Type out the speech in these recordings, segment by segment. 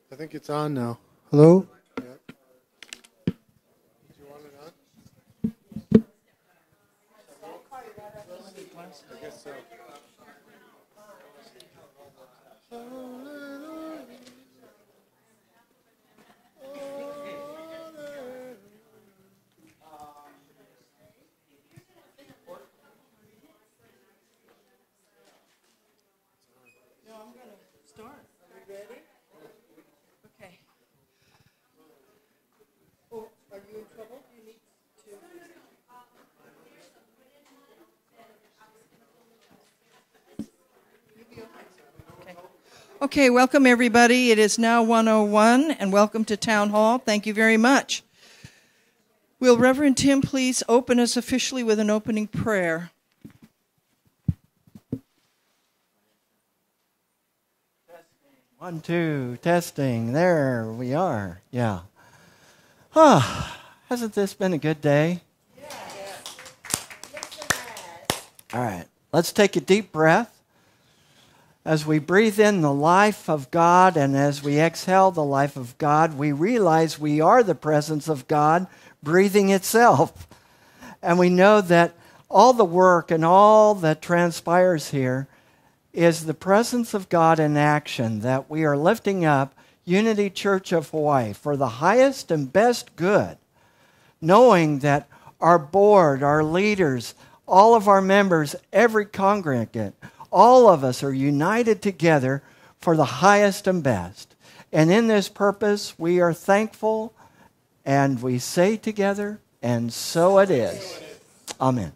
I think it's on now. Hello? Yep. Do you want it on? I guess so. No, I'm going to start. Are you ready? Okay. Oh, are you in trouble? You need to... You'll be okay. Okay, welcome everybody. It is now 1:01, and welcome to Town Hall. Thank you very much. Will Reverend Tim please open us officially with an opening prayer? 1, 2, testing. There we are. Yeah. Hasn't this been a good day? Yeah. All right. Let's take a deep breath. As we breathe in the life of God and as we exhale the life of God, we realize we are the presence of God breathing itself. And we know that all the work and all that transpires here is the presence of God in action, that we are lifting up Unity Church of Hawaii for the highest and best good, knowing that our board, our leaders, all of our members, every congregant, all of us are united together for the highest and best. And in this purpose, we are thankful, and we say together, and so it is. Amen.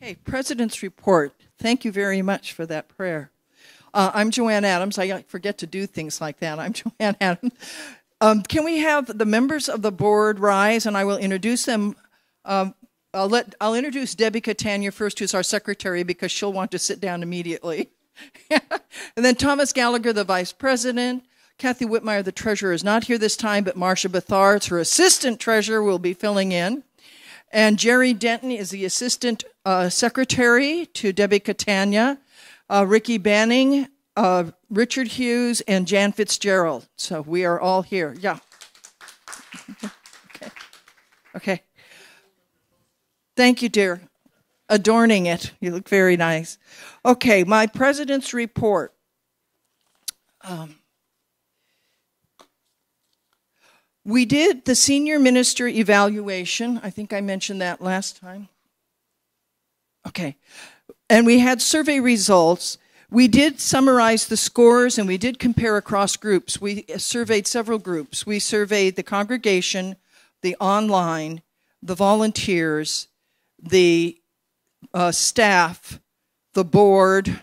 Okay, President's Report. Thank you very much for that prayer. I'm Joanne Adams. I forget to do things like that. I'm Joanne Adams. Can we have the members of the board rise, and I will introduce them. I'll introduce Debbie Catania first, who's our secretary, because she'll want to sit down immediately. And then Thomas Gallagher, the vice president. Kathy Whitmire, the treasurer, is not here this time, but Marcia Bethard, her assistant treasurer, will be filling in. And Jerry Denton is the assistant secretary to Debbie Catania, Ricky Banning, Richard Hughes, and Jan Fitzgerald. So we are all here. Yeah. Okay. Thank you, dear. Adorning it. You look very nice. Okay, my president's report. We did the senior minister evaluation. I think I mentioned that last time. Okay. And we had survey results. We did summarize the scores, and we did compare across groups. We surveyed several groups. We surveyed the congregation, the online, the volunteers, the staff, the board,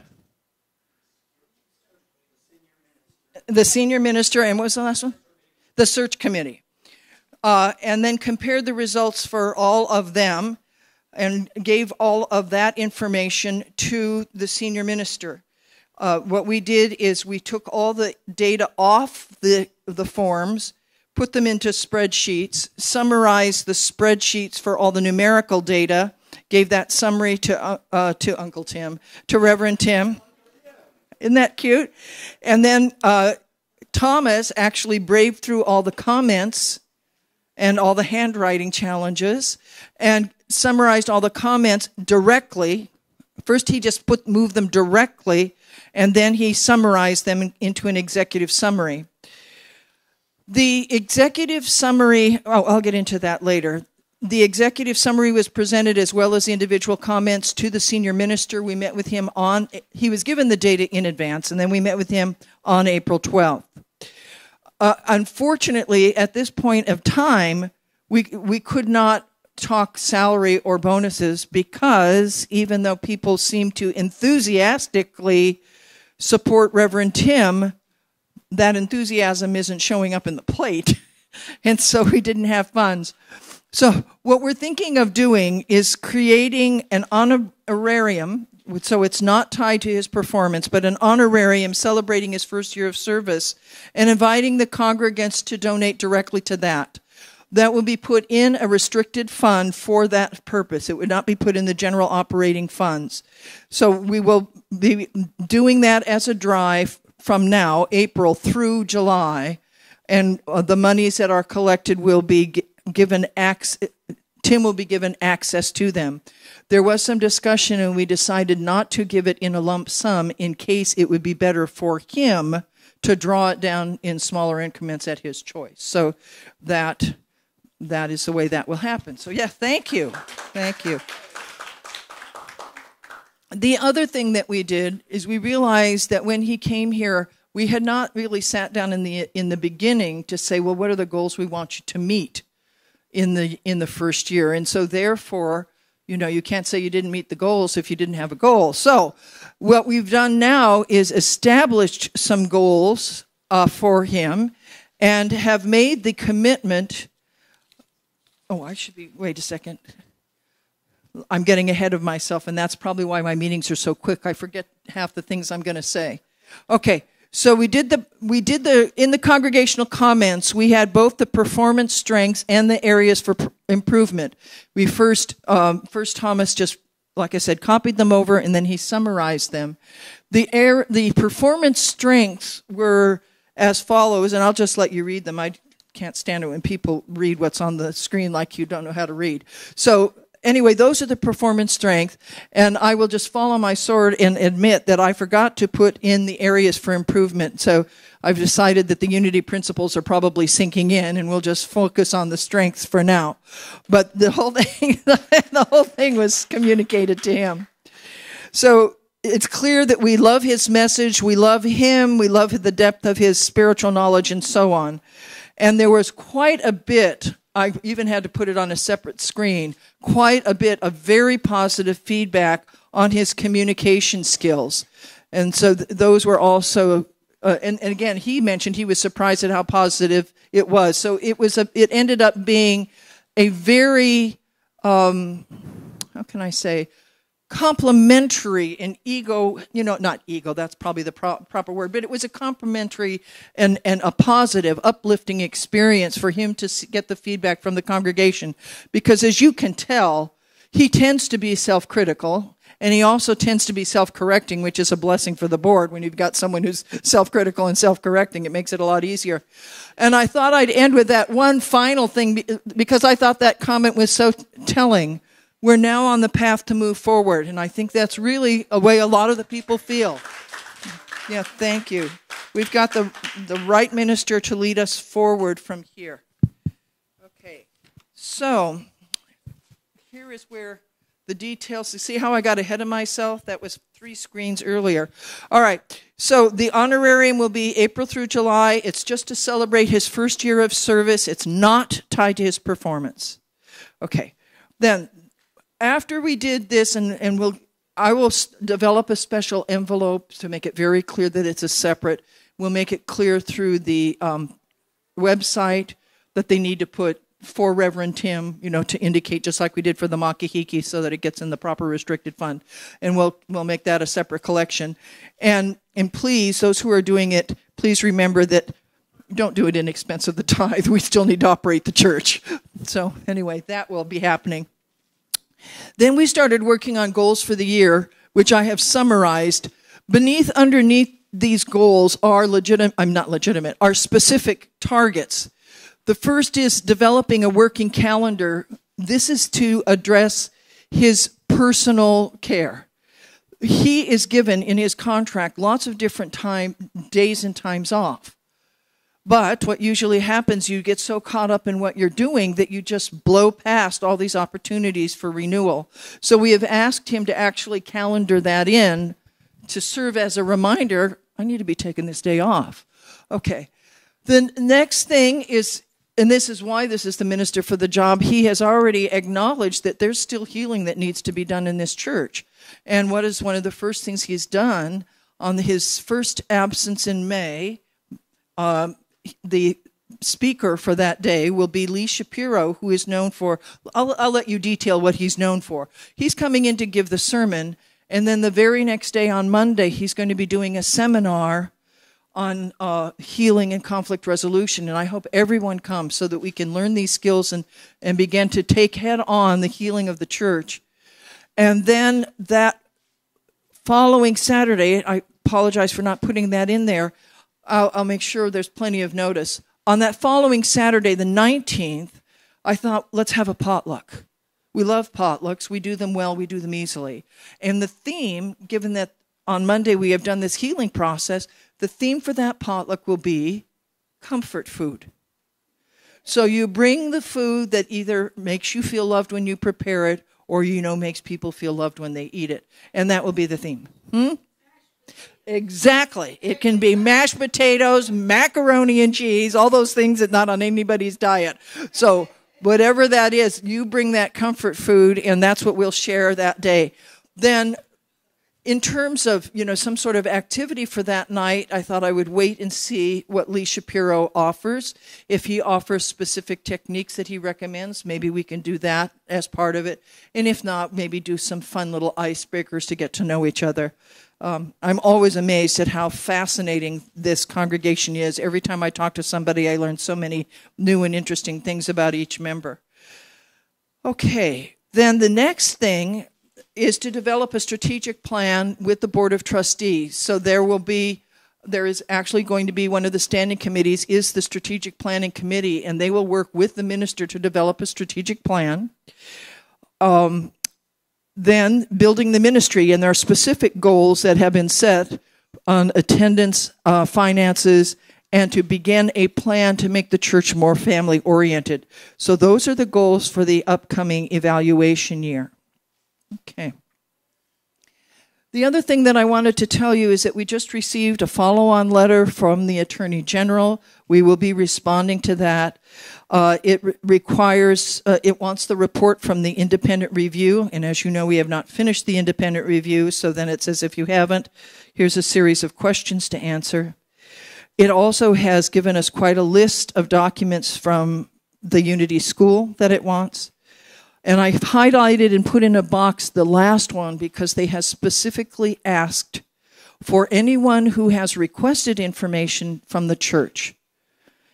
the senior minister, and what was the last one? The search committee. And then compared the results for all of them and gave all of that information to the senior minister. What we did is we took all the data off the forms, put them into spreadsheets, summarized the spreadsheets for all the numerical data, gave that summary to Uncle Tim, to Reverend Tim. Isn't that cute? And then Thomas actually braved through all the comments and all the handwriting challenges and summarized all the comments directly. First, he just moved them directly, and then he summarized them into an executive summary. The executive summary, I'll get into that later. The executive summary was presented as well as the individual comments to the senior minister. We met with him he was given the data in advance, and then we met with him on April 12th. Unfortunately, at this point of time, we could not talk salary or bonuses because even though people seem to enthusiastically support Reverend Tim, that enthusiasm isn't showing up in the plate. And so we didn't have funds. So what we're thinking of doing is creating an honorarium, so it's not tied to his performance, but an honorarium celebrating his first year of service and inviting the congregants to donate directly to that. That will be put in a restricted fund for that purpose. It would not be put in the general operating funds. So we will be doing that as a drive from now, April through July, and the monies that are collected will be given Tim will be given access to them. There was some discussion, and we decided not to give it in a lump sum in case it would be better for him to draw it down in smaller increments at his choice. So that is the way that will happen. So yeah, thank you. Thank you. The other thing that we did is we realized that when he came here, we had not really sat down in the beginning to say, well, what are the goals we want you to meet in the first year? And so therefore, you can't say you didn't meet the goals if you didn't have a goal. So what we've done now is established some goals for him and have made the commitment. Wait a second. I'm getting ahead of myself, and that's probably why my meetings are so quick. I forget half the things I'm going to say. Okay, so we did in the congregational comments, we had both the performance strengths and the areas for improvement. We first Thomas just, like I said, copied them over, and then he summarized them. The performance strengths were as follows, and I'll just let you read them. I can't stand it when people read what's on the screen like you don't know how to read. So anyway, those are the performance strength, and I will just fall on my sword and admit that I forgot to put in the areas for improvement. So I've decided that the unity principles are probably sinking in, and we'll just focus on the strengths for now. But the whole thing was communicated to him. So it's clear that we love his message, we love him, we love the depth of his spiritual knowledge, and so on. And there was quite a bit, I even had to put it on a separate screen, quite a bit of very positive feedback on his communication skills. And so those were also, and again, he mentioned he was surprised at how positive it was. So it ended up being a very, how can I say, complimentary and not ego, that's probably the proper word, but it was a complimentary and a positive, uplifting experience for him to get the feedback from the congregation. Because as you can tell, he tends to be self-critical, and he also tends to be self-correcting, which is a blessing for the board. When you've got someone who's self-critical and self-correcting, it makes it a lot easier. And I thought I'd end with that one final thing, because I thought that comment was so telling. We're now on the path to move forward, and I think that's really a way a lot of the people feel. Yeah, thank you. We've got the right minister to lead us forward from here. Okay, so here is where the details, you see how I got ahead of myself? That was 3 screens earlier. All right, so the honorarium will be April through July. It's just to celebrate his first year of service. It's not tied to his performance. Okay, then after we did this, I will develop a special envelope to make it very clear that it's a separate. We'll make it clear through the website that they need to put for Reverend Tim, to indicate, just like we did for the Makahiki, so that it gets in the proper restricted fund. And we'll make that a separate collection. And please, those who are doing it, please remember that don't do it in expense of the tithe. We still need to operate the church. So anyway, that will be happening. Then we started working on goals for the year, which I have summarized. Underneath these goals are are specific targets. The first is developing a working calendar. This is to address his personal care. He is given in his contract lots of different days and times off. But what usually happens, you get so caught up in what you're doing that you just blow past all these opportunities for renewal. So we have asked him to actually calendar that in to serve as a reminder, I need to be taking this day off. Okay. The next thing is, and this is why this is the minister for the job, he has already acknowledged that there's still healing that needs to be done in this church. And what is one of the first things he's done on his first absence in May, the speaker for that day will be Lee Shapiro, who is known for, I'll let you detail what he's known for. He's coming in to give the sermon, and then the very next day on Monday, he's going to be doing a seminar on healing and conflict resolution. And I hope everyone comes so that we can learn these skills and begin to take head on the healing of the church. And then that following Saturday, I apologize for not putting that in there, I'll make sure there's plenty of notice. On that following Saturday, the 19th, I thought, let's have a potluck. We love potlucks. We do them well. We do them easily. And the theme, given that on Monday we have done this healing process, the theme for that potluck will be comfort food. So you bring the food that either makes you feel loved when you prepare it or, makes people feel loved when they eat it. And that will be the theme. Exactly. It can be mashed potatoes, macaroni and cheese, all those things that not on anybody's diet. So whatever that is, you bring that comfort food, and that's what we'll share that day. Then in terms of, some sort of activity for that night, I thought I would wait and see what Lee Shapiro offers. If he offers specific techniques that he recommends, maybe we can do that as part of it. And if not, maybe do some fun little icebreakers to get to know each other. I'm always amazed at how fascinating this congregation is. Every time I talk to somebody, I learn so many new and interesting things about each member. Okay, then the next thing is to develop a strategic plan with the Board of Trustees. So there is actually going to be one of the standing committees is the Strategic Planning Committee, and they will work with the minister to develop a strategic plan. Then building the ministry, and there are specific goals that have been set on attendance, finances, and to begin a plan to make the church more family-oriented. So those are the goals for the upcoming evaluation year. Okay. The other thing that I wanted to tell you is that we just received a follow-on letter from the Attorney General. We will be responding to that. It wants the report from the independent review, and as you know, we have not finished the independent review, so then it says if you haven't, here's a series of questions to answer. It also has given us quite a list of documents from the Unity School that it wants. And I've highlighted and put in a box the last one because they have specifically asked for anyone who has requested information from the church.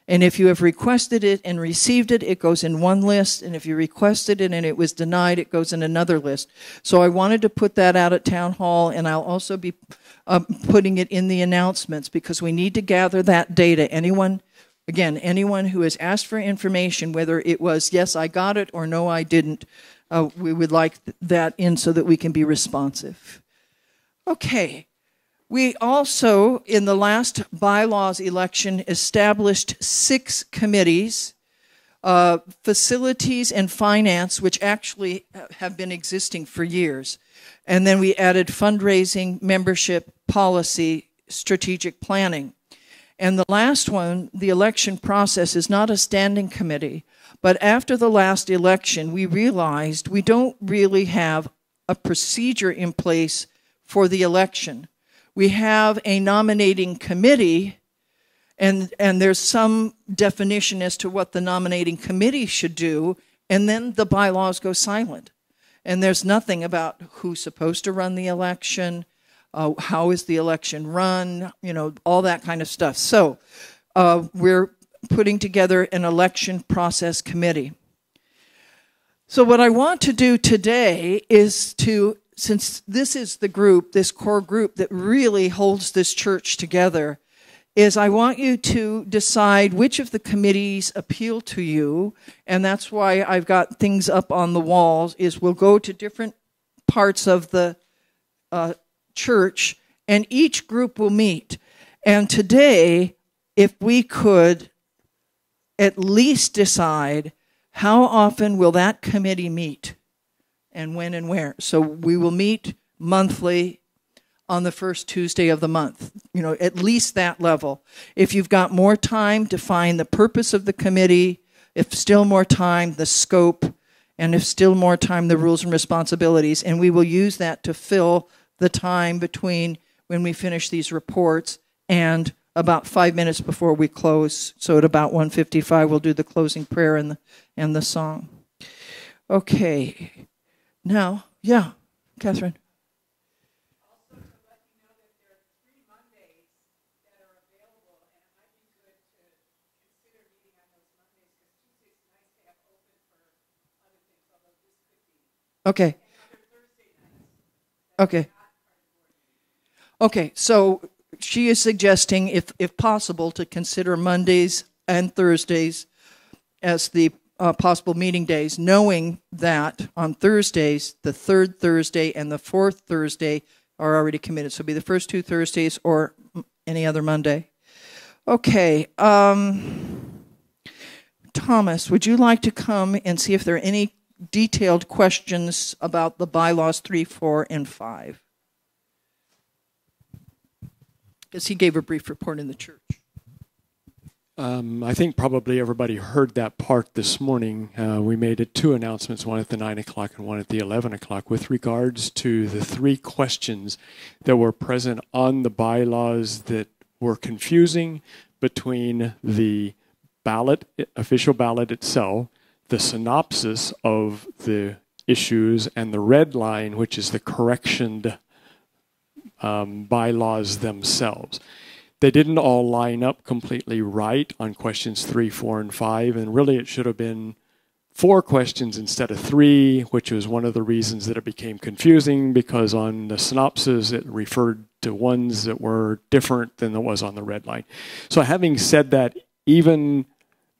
And if you have requested it and received it, it goes in one list. And if you requested it and it was denied, it goes in another list. So I wanted to put that out at Town Hall, and I'll also be putting it in the announcements because we need to gather that data. Anyone who has asked for information, whether it was, yes, I got it, or no, I didn't, we would like that in so that we can be responsive. Okay. We also, in the last bylaws election, established 6 committees, facilities and finance, which actually have been existing for years. And then we added fundraising, membership, policy, strategic planning. And the last one, the election process, is not a standing committee. But after the last election, we realized we don't really have a procedure in place for the election. We have a nominating committee, and there's some definition as to what the nominating committee should do, and then the bylaws go silent. And there's nothing about who's supposed to run the election, how is the election run, all that kind of stuff. So we're putting together an election process committee. So what I want to do today is since this is the group, this core group that really holds this church together, is I want you to decide which of the committees appeal to you, and that's why I've got things up on the walls, is we'll go to different parts of the church, and each group will meet. And today, if we could at least decide how often will that committee meet, and when and where. So we will meet monthly on the first Tuesday of the month, at least that level. If you've got more time, define the purpose of the committee. If still more time, the scope. And if still more time, the rules and responsibilities. And we will use that to fill the time between when we finish these reports and about 5 minutes before we close. So at about 1:55, we'll do the closing prayer and the song. Okay. Now, yeah, Catherine. Okay. Okay. Okay, so she is suggesting, if possible, to consider Mondays and Thursdays as the possible meeting days, knowing that on Thursdays, the third Thursday and the fourth Thursday are already committed. So it'll be the first 2 Thursdays or any other Monday. Okay. Thomas, would you like to come and see if there are any detailed questions about the bylaws 3, 4, and 5? Because he gave a brief report in the church. I think probably everybody heard that part this morning. We made 2 announcements, one at the 9 o'clock and one at the 11 o'clock, with regards to the 3 questions that were present on the bylaws that were confusing between the ballot, official ballot itself, the synopsis of the issues, and the red line, which is the correctioned bylaws themselves. They didn't all line up completely right on questions 3, 4, and 5, and really it should have been 4 questions instead of 3, which was one of the reasons that it became confusing, because on the synopsis it referred to ones that were different than it was on the red line. So having said that, even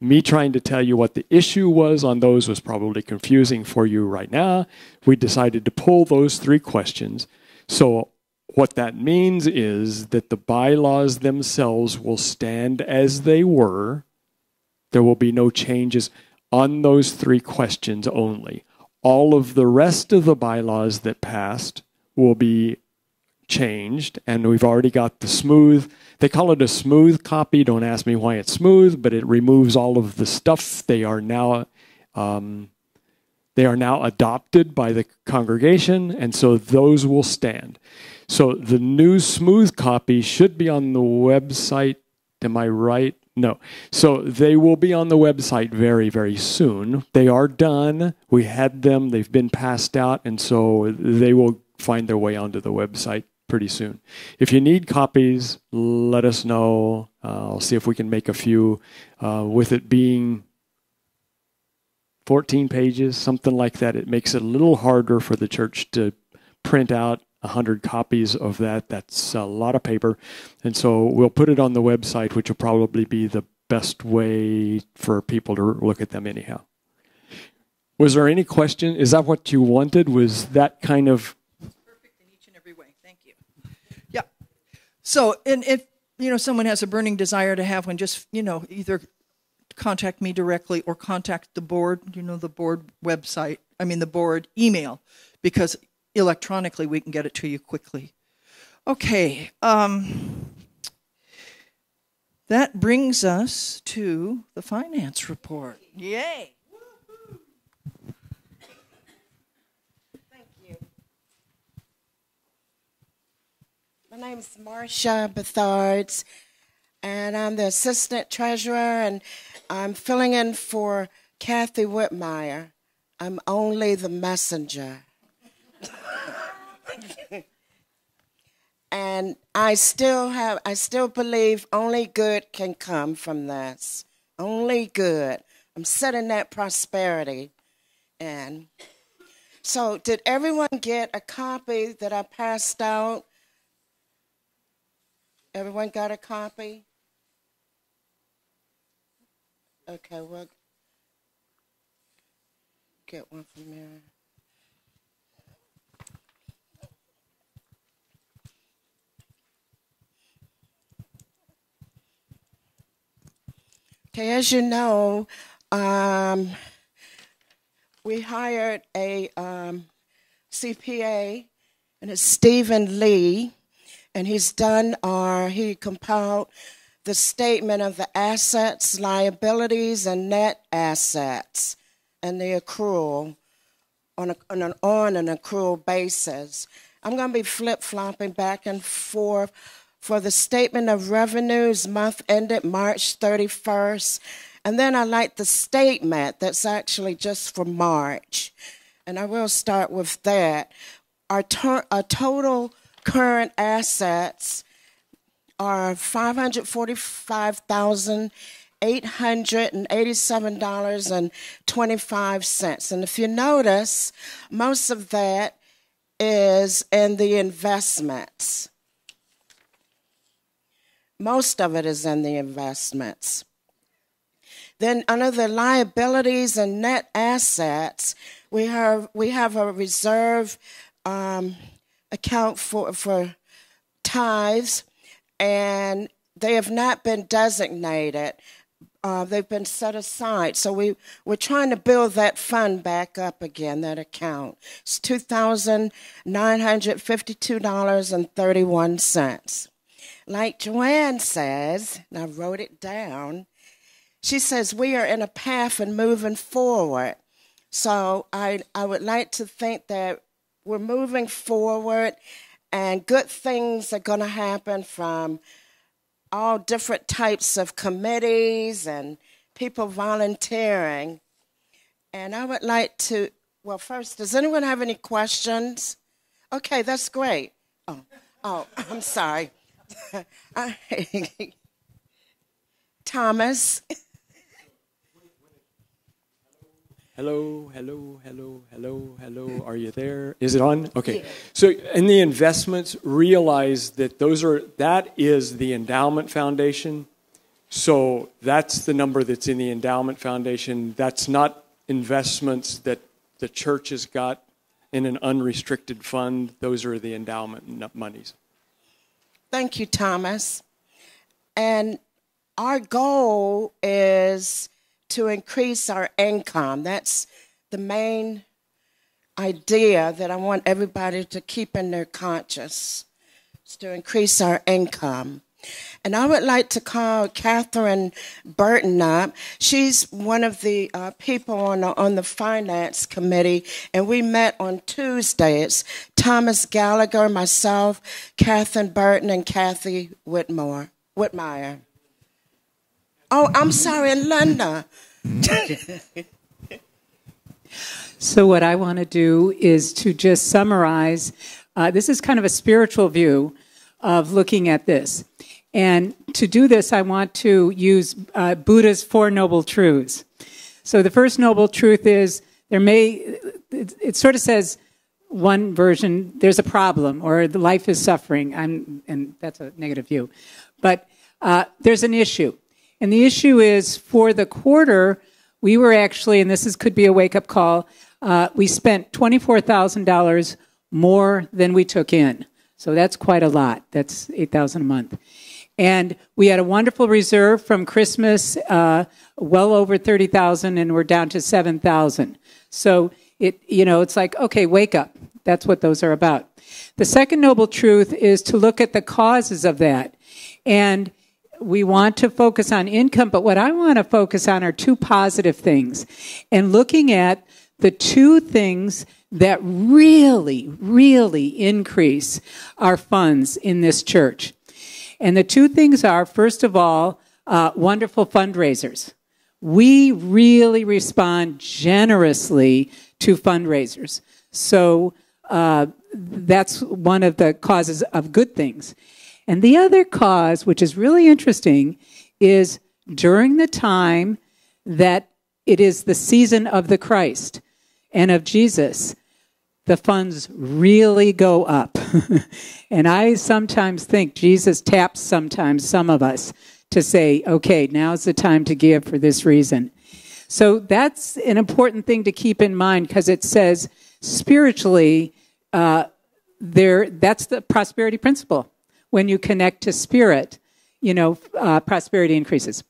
me trying to tell you what the issue was on those was probably confusing for you right now. We decided to pull those 3 questions. So what that means is that the bylaws themselves will stand as they were. There will be no changes on those 3 questions only. All of the rest of the bylaws that passed will be changed, and we've already got the smooth. They call it a smooth copy. Don't ask me why it's smooth, but it removes all of the stuff. They are now adopted by the congregation, and so those will stand. So the new smooth copy should be on the website. Am I right? No. So they will be on the website very, very soon. They are done. We had them. They've been passed out, and so they will find their way onto the website pretty soon. If you need copies, let us know. I'll see if we can make a few. With it being 14 pages, something like that, it makes it a little harder for the church to print out 100 copies of that. That's a lot of paper. And so we'll put it on the website, which will probably be the best way for people to look at them anyhow. Was there any question? Is that what you wanted? Was that kind of... Perfect in each and every way. Thank you. Yeah. So, and if, someone has a burning desire to have one, just, either contact me directly or contact the board, the board website, the board email, because electronically we can get it to you quickly. Okay. Then That brings us to the finance report. Yay! Thank you. My name is Marcia Bethards, and I'm the assistant treasurer, and I'm filling in for Kathy Whitmire. I'm only the messenger. And I still believe only good can come from this. Only good. I'm setting that prosperity. And so did everyone get a copy that I passed out? Everyone got a copy? Okay, we'll get one from Mary. Okay, as you know, we hired a CPA, and it's Stephen Lee, and he compiled the statement of the assets, liabilities, and net assets, and the accrual on an accrual basis. I'm going to be flip-flopping back and forth for the statement of revenues month ended March 31st. And then I like the statement that's actually just for March. And I will start with that. Our total current assets are $545,887.25. And if you notice, most of that is in the investments. Most of it is in the investments. Then under the liabilities and net assets, we have a reserve account for tithes, and they have not been designated. They've been set aside. So we're trying to build that fund back up again, that account. It's $2,952.31. Like Joanne says, and I wrote it down, she says we are in a path and moving forward. So I would like to think that we're moving forward and good things are going to happen from all different types of committees and people volunteering. And I would like to, well, first, does anyone have any questions? Okay, that's great. Oh, I'm sorry. Thomas. Hello. Are you there? Is it on? Okay. Yeah. So in the investments, realize that that is the endowment foundation. So that's the number that's in the endowment foundation. That's not investments that the church has got in an unrestricted fund. Those are the endowment monies. Thank you, Thomas. And our goal is to increase our income. That's the main idea that I want everybody to keep in their conscience, is to increase our income. And I would like to call Catherine Burton up. She's one of the people on the finance committee, and we met on Tuesday. It's Thomas Gallagher, myself, Catherine Burton, and Kathy Whitmire. Oh, I'm sorry, and Linda. So what I want to do is to just summarize. This is kind of a spiritual view of looking at this. And to do this, I want to use Buddha's Four Noble Truths. So the first noble truth is it sort of says, one version, there's a problem, or the life is suffering, and that's a negative view. But there's an issue. And the issue is, for the quarter, we were actually, and could be a wake-up call, we spent $24,000 more than we took in. So that's quite a lot. That's $8,000 a month. And we had a wonderful reserve from Christmas, well over $30,000, and we're down to $7,000. So it's like, okay, wake up. That's what those are about. The second noble truth is to look at the causes of that. And we want to focus on income, but what I want to focus on are two positive things. And looking at the two things that really, really increase our funds in this church. And the two things are, first of all, wonderful fundraisers. We really respond generously to fundraisers. So that's one of the causes of good things. And the other cause, which is really interesting, is during the time that it is the season of the Christ and of Jesus, the funds really go up. And I sometimes think Jesus taps sometimes some of us to say, okay, now's the time to give for this reason. So that's an important thing to keep in mind, because it says spiritually, that's the prosperity principle. When you connect to spirit, prosperity increases.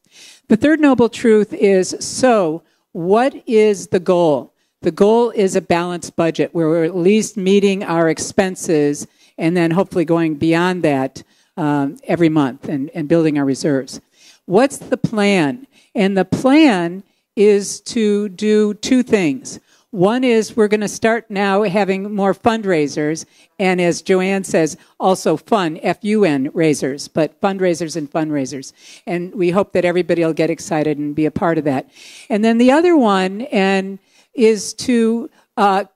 The third noble truth is, so what is the goal? The goal is a balanced budget where we're at least meeting our expenses and then hopefully going beyond that every month and building our reserves. What's the plan? And the plan is to do two things. One is we're going to start now having more fundraisers, and as Joanne says, also fun, F-U-N, raisers, but fundraisers and fundraisers. And we hope that everybody will get excited and be a part of that. And then the other one is to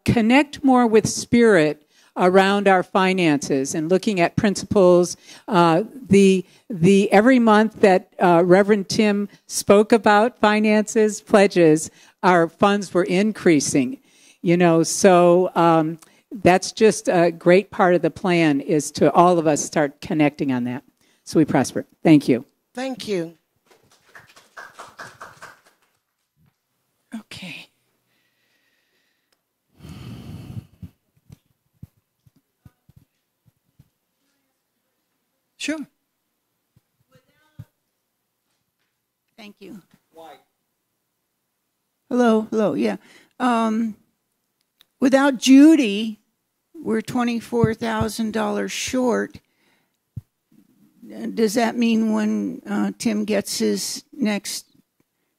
connect more with spirit around our finances and looking at principles. The every month that Reverend Tim spoke about finances, pledges, our funds were increasing. So that's just a great part of the plan, is to all of us start connecting on that so we prosper. Thank you. Thank you. Okay. Sure. Thank you. Hello, yeah. Without Judy, we're $24,000 short. Does that mean when Tim gets his next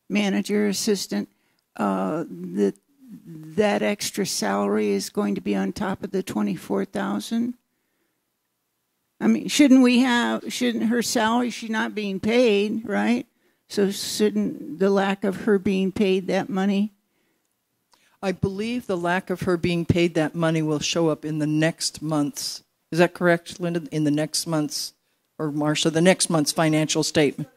manager assistant, that extra salary is going to be on top of the $24,000? I mean, shouldn't her salary, she's not being paid, right? So shouldn't the lack of her being paid that money? I believe the lack of her being paid that money will show up in the next month's. Is that correct, Linda? In the next month's, or Marcia, the next month's financial statement.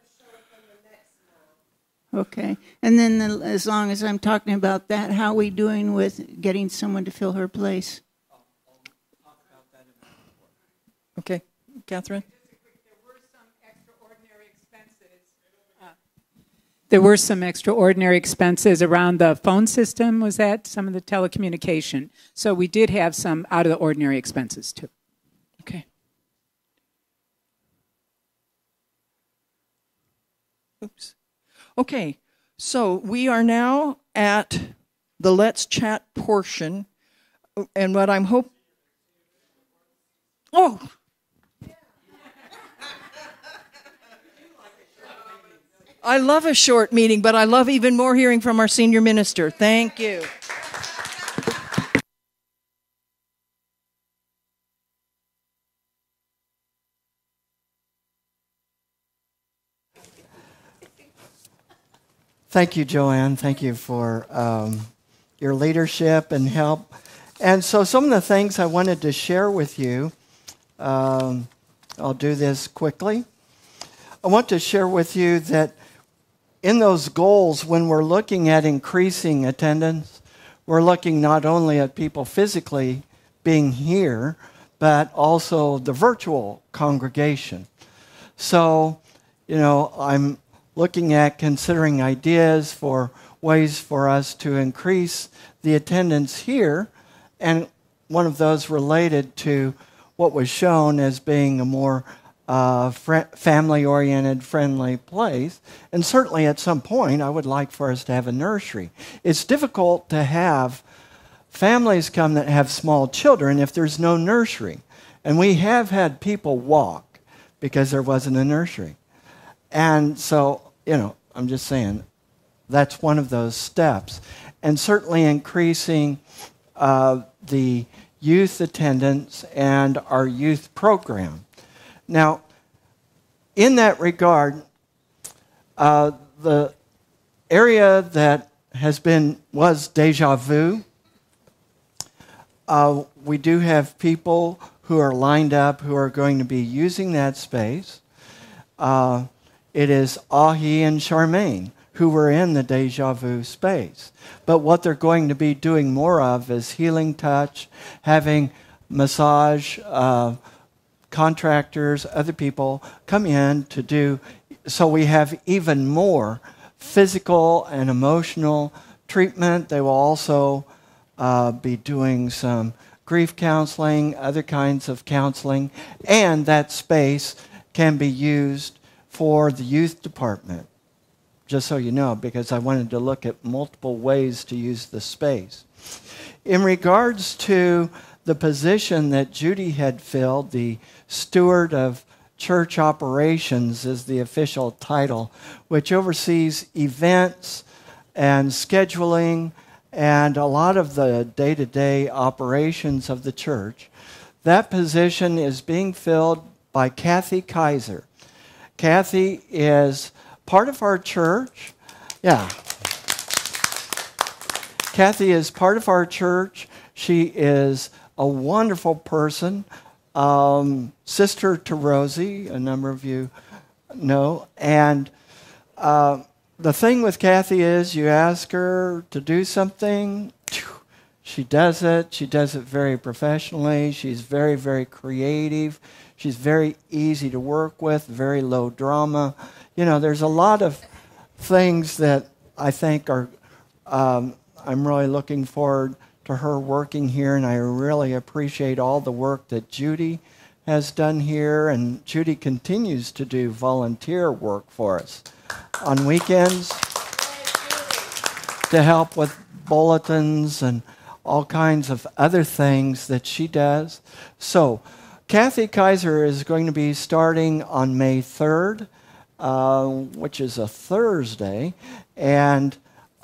Okay. And then as long as I'm talking about that, how are we doing with getting someone to fill her place? Okay. Catherine? There were some extraordinary expenses around the phone system. Was that some of the telecommunication? So we did have some out of the ordinary expenses too. Okay. Oops. Okay. So we are now at the Let's Chat portion. And what I'm hoping... Oh! I love a short meeting, but I love even more hearing from our senior minister. Thank you. Thank you, Joanne. Thank you for your leadership and help. And so some of the things I wanted to share with you, I'll do this quickly. I want to share with you that in those goals, when we're looking at increasing attendance, we're looking not only at people physically being here, but also the virtual congregation. So, I'm looking at considering ideas for ways for us to increase the attendance here, and one of those related to what was shown as being a more family-oriented, friendly place. And certainly at some point, I would like for us to have a nursery. It's difficult to have families come that have small children if there's no nursery. And we have had people walk because there wasn't a nursery. And so, I'm just saying, that's one of those steps. And certainly increasing the youth attendance and our youth program. Now, in that regard, the area that was Deja Vu, we do have people who are lined up who are going to be using that space. It is Ahi and Charmaine who were in the Deja Vu space. But what they're going to be doing more of is healing touch, having massage contractors, other people come in to do, so we have even more physical and emotional treatment. They will also be doing some grief counseling, other kinds of counseling, and that space can be used for the youth department. Just so you know, because I wanted to look at multiple ways to use the space. In regards to the position that Judy had filled, the steward of church operations is the official title, which oversees events and scheduling and a lot of the day-to-day operations of the church. That position is being filled by Kathy Kaiser. Kathy is part of our church. Yeah. Kathy is part of our church. She is a wonderful person. Sister to Rosie, a number of you know. And the thing with Kathy is you ask her to do something, she does it. She does it very professionally. She's very, very creative. She's very easy to work with, very low drama. There's a lot of things that I think are, I'm really looking forward to her working here, and I really appreciate all the work that Judy has done here, and Judy continues to do volunteer work for us on weekends to help with bulletins and all kinds of other things that she does. So, Kathy Kaiser is going to be starting on May 3rd. Which is a Thursday, and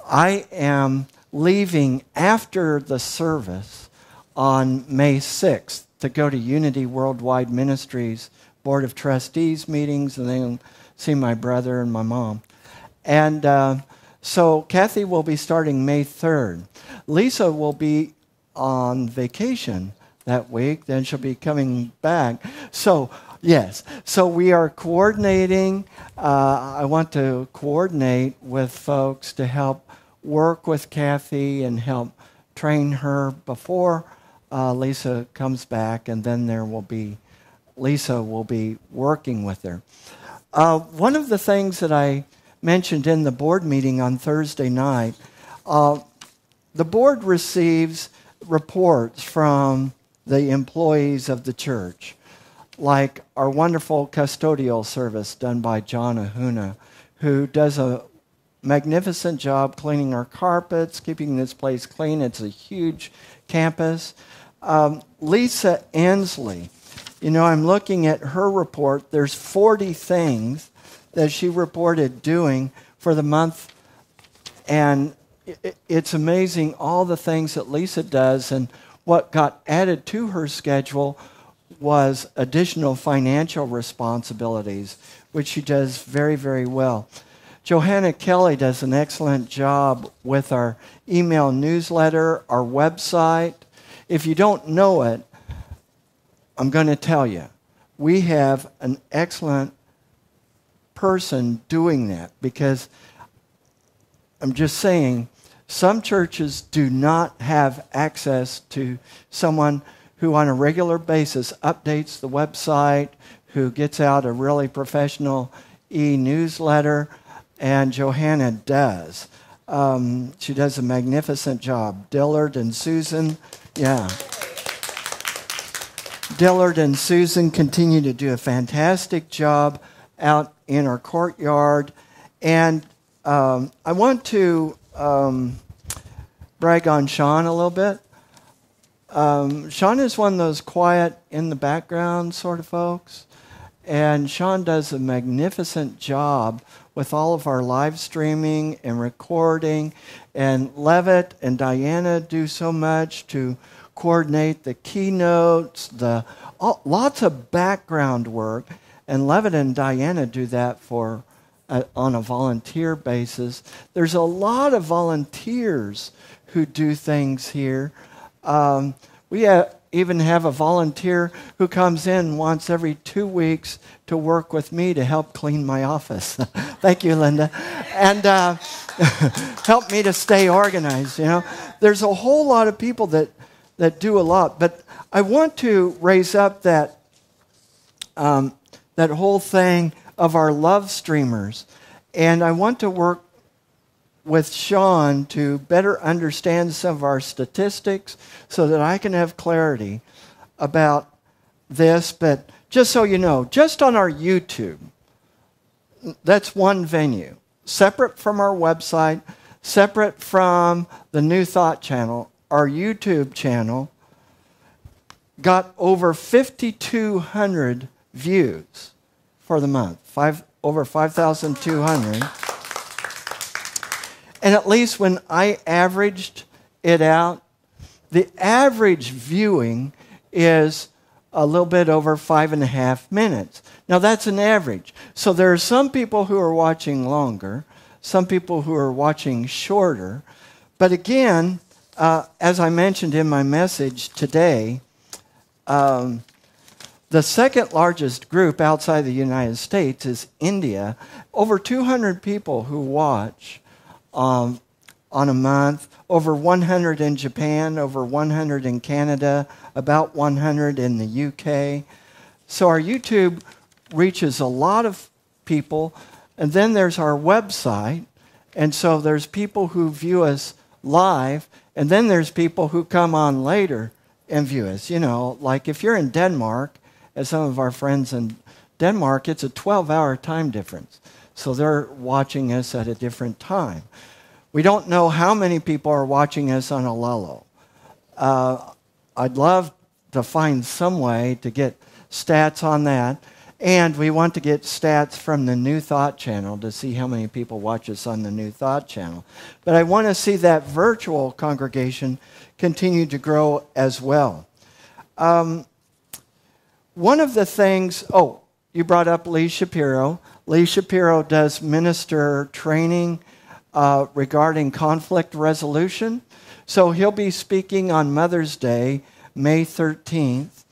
I am leaving after the service on May 6th to go to Unity Worldwide Ministries Board of Trustees meetings and then see my brother and my mom. And so Kathy will be starting May 3rd. Lisa will be on vacation that week, then she'll be coming back. So yes. So we are coordinating. I want to coordinate with folks to help work with Kathy and help train her before Lisa comes back, and then Lisa will be working with her. One of the things that I mentioned in the board meeting on Thursday night, the board receives reports from the employees of the church, like our wonderful custodial service done by John Ahuna, who does a magnificent job cleaning our carpets, keeping this place clean. It's a huge campus. Lisa Ensley, I'm looking at her report. There's 40 things that she reported doing for the month, and it's amazing all the things that Lisa does, and what got added to her schedule was additional financial responsibilities, which she does very, very well. Johanna Kelly does an excellent job with our email newsletter, our website. If you don't know it, I'm going to tell you. We have an excellent person doing that, because I'm just saying, some churches do not have access to someone who on a regular basis updates the website, who gets out a really professional e-newsletter, and Johanna does. She does a magnificent job. Dillard and Susan, Dillard and Susan continue to do a fantastic job out in our courtyard. And I want to brag on Sean a little bit. Sean is one of those quiet, in the background sort of folks. And Sean does a magnificent job with all of our live streaming and recording. And Levitt and Diana do so much to coordinate the keynotes, lots of background work. And Levitt and Diana do that on a volunteer basis. There's a lot of volunteers who do things here. We even have a volunteer who comes in once every 2 weeks to work with me to help clean my office. Thank you, Linda. And help me to stay organized, There's a whole lot of people that do a lot. But I want to raise up that whole thing of our love streamers. And I want to work with Sean to better understand some of our statistics so that I can have clarity about this. But just so you know, just on our YouTube, that's one venue, separate from our website, separate from the New Thought channel. Our YouTube channel got over 5,200 views for the month, over 5,200. And at least when I averaged it out, the average viewing is a little bit over 5.5 minutes. Now that's an average. So there are some people who are watching longer, some people who are watching shorter. But again, as I mentioned in my message today, the second largest group outside the United States is India. Over 200 people who watch on a month, over 100 in Japan, over 100 in Canada, about 100 in the UK. So our YouTube reaches a lot of people. And then there's our website. And so there's people who view us live. And then there's people who come on later and view us. Like if you're in Denmark, as some of our friends in Denmark, it's a 12-hour time difference. So they're watching us at a different time. We don't know how many people are watching us on Alelo. I'd love to find some way to get stats on that. And we want to get stats from the New Thought channel to see how many people watch us on the New Thought channel. But I want to see that virtual congregation continue to grow as well. One of the things, you brought up Lee Shapiro. Lee Shapiro does minister training regarding conflict resolution. So he'll be speaking on Mother's Day, May 13th.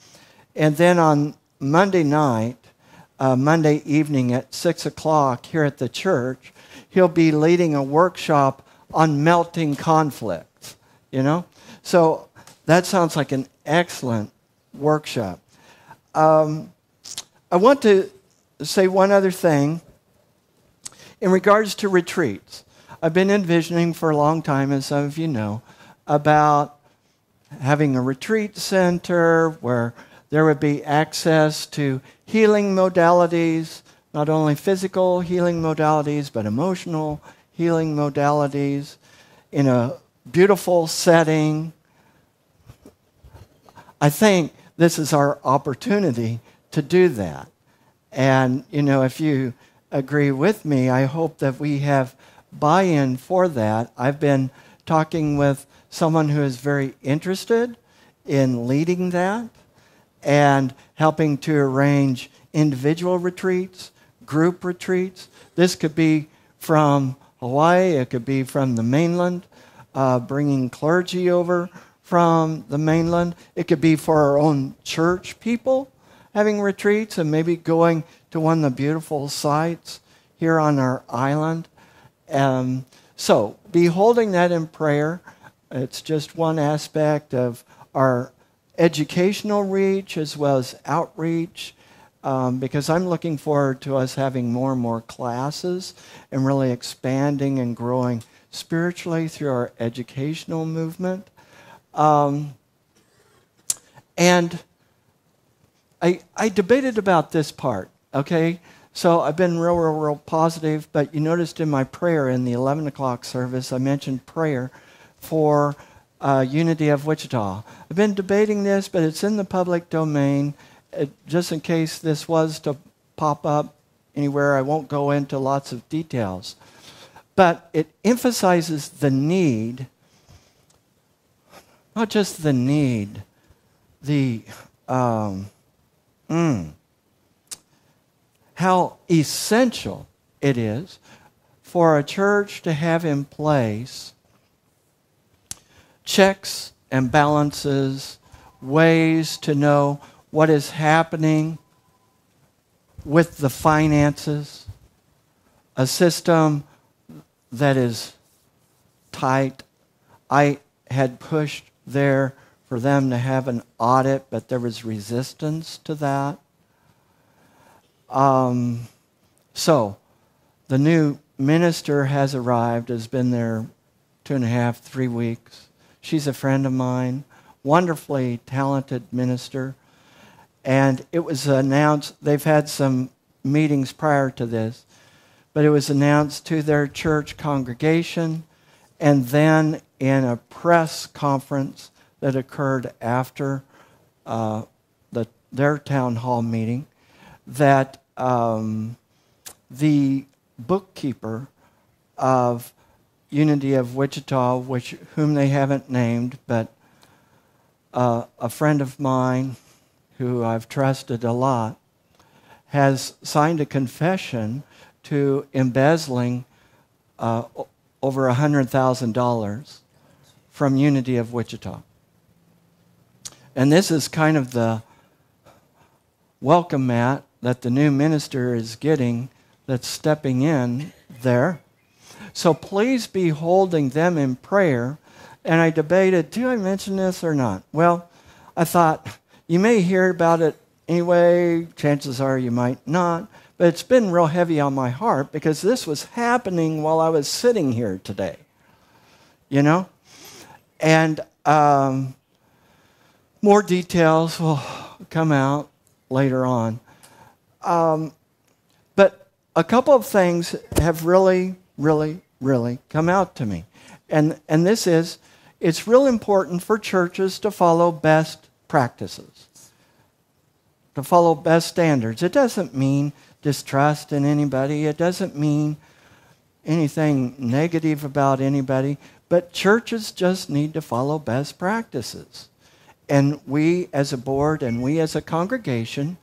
And then on Monday night, Monday evening at 6 o'clock here at the church, he'll be leading a workshop on melting conflicts, So that sounds like an excellent workshop. I want to say one other thing in regards to retreats. I've been envisioning for a long time, as some of you know, about having a retreat center where there would be access to healing modalities, not only physical healing modalities, but emotional healing modalities in a beautiful setting. I think this is our opportunity to do that. And, if you agree with me, I hope that we have buy-in for that. I've been talking with someone who is very interested in leading that and helping to arrange individual retreats, group retreats. This could be from Hawaii, it could be from the mainland, bringing clergy over from the mainland. It could be for our own church people having retreats and maybe going to one of the beautiful sites here on our island. So be holding that in prayer. It's just one aspect of our educational reach as well as outreach, because I'm looking forward to us having more and more classes and really expanding and growing spiritually through our educational movement. And I debated about this part, okay? So I've been real positive, but you noticed in my prayer in the 11 o'clock service, I mentioned prayer for Unity of Wichita. I've been debating this, but it's in the public domain. Just in case this was to pop up anywhere. I won't go into lots of details. But it emphasizes the need, not just the need, how essential it is for a church to have in place checks and balances, ways to know what is happening with the finances, a system that is tight. I had pushed there for them to have an audit, but there was resistance to that. So the new minister has arrived, has been there 2.5, 3 weeks. She's a friend of mine, wonderfully talented minister. And it was announced, they've had some meetings prior to this, but it was announced to their church congregation and then in a press conference that occurred after their town hall meeting that the bookkeeper of Unity of Wichita, whom they haven't named, but a friend of mine who I've trusted a lot, has signed a confession to embezzling over $100,000 from Unity of Wichita. And this is kind of the welcome mat that the new minister is getting that's stepping in there. So please be holding them in prayer. And I debated, do I mention this or not? Well, I thought, you may hear about it anyway. Chances are you might not. But it's been real heavy on my heart because this was happening while I was sitting here today. You know? And more details will come out later on. But a couple of things have really come out to me. And this is, it's real important for churches to follow best practices, to follow best standards. It doesn't mean distrust in anybody. It doesn't mean anything negative about anybody. But churches just need to follow best practices. And we as a board and we as a congregation